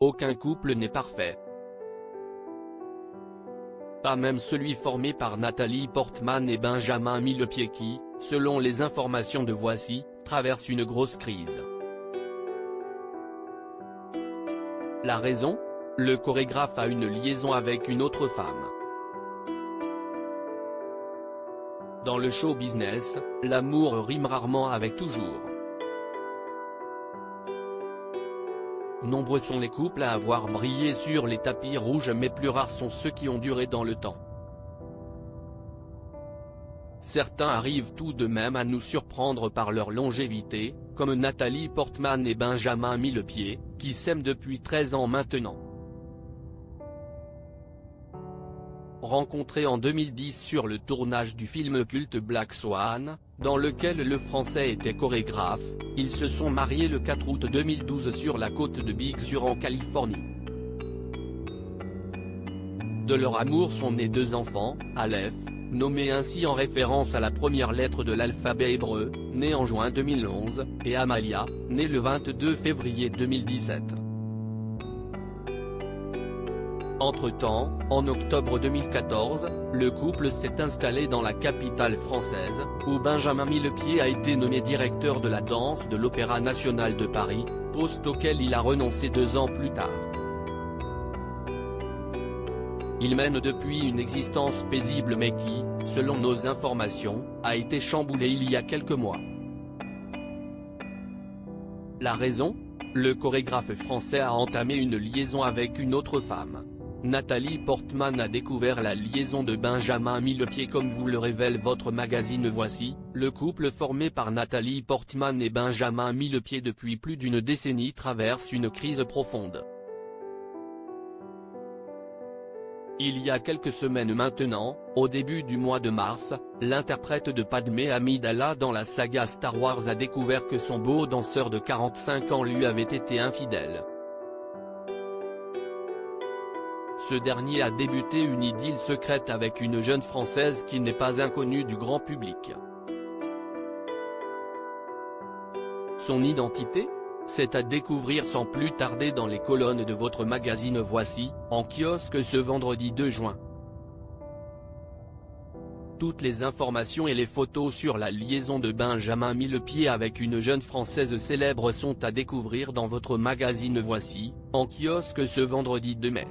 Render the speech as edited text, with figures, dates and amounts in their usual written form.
aucun couple n'est parfait. Pas même celui formé par Nathalie Portman et Benjamin Millepied qui, selon les informations de Voici, traverse une grosse crise. La raison ? Le chorégraphe a une liaison avec une autre femme. Dans le show business, l'amour rime rarement avec toujours. Nombreux sont les couples à avoir brillé sur les tapis rouges, mais plus rares sont ceux qui ont duré dans le temps. Certains arrivent tout de même à nous surprendre par leur longévité, comme Nathalie Portman et Benjamin Millepied, qui s'aiment depuis 13 ans maintenant. Rencontrés en 2010 sur le tournage du film culte Black Swan, dans lequel le Français était chorégraphe, ils se sont mariés le 4 août 2012 sur la côte de Big Sur en Californie. De leur amour sont nés 2 enfants, Aleph, nommé ainsi en référence à la première lettre de l'alphabet hébreu, né en juin 2011, et Amalia, née le 22 février 2017. Entre-temps, en octobre 2014, le couple s'est installé dans la capitale française, où Benjamin Millepied a été nommé directeur de la danse de l'Opéra national de Paris, poste auquel il a renoncé 2 ans plus tard. Il mène depuis une existence paisible mais qui, selon nos informations, a été chamboulée il y a quelques mois. La raison ? Le chorégraphe français a entamé une liaison avec une autre femme. Nathalie Portman a découvert la liaison de Benjamin Millepied comme vous le révèle votre magazine Voici, le couple formé par Nathalie Portman et Benjamin Millepied depuis plus d'une décennie traverse une crise profonde. Il y a quelques semaines maintenant, au début du mois de mars, l'interprète de Padmé Amidala dans la saga Star Wars a découvert que son beau danseur de 45 ans lui avait été infidèle. Ce dernier a débuté une idylle secrète avec une jeune Française qui n'est pas inconnue du grand public. Son identité ? C'est à découvrir sans plus tarder dans les colonnes de votre magazine Voici, en kiosque ce vendredi 2 juin. Toutes les informations et les photos sur la liaison de Benjamin Millepied avec une jeune Française célèbre sont à découvrir dans votre magazine Voici, en kiosque ce vendredi 2 mai.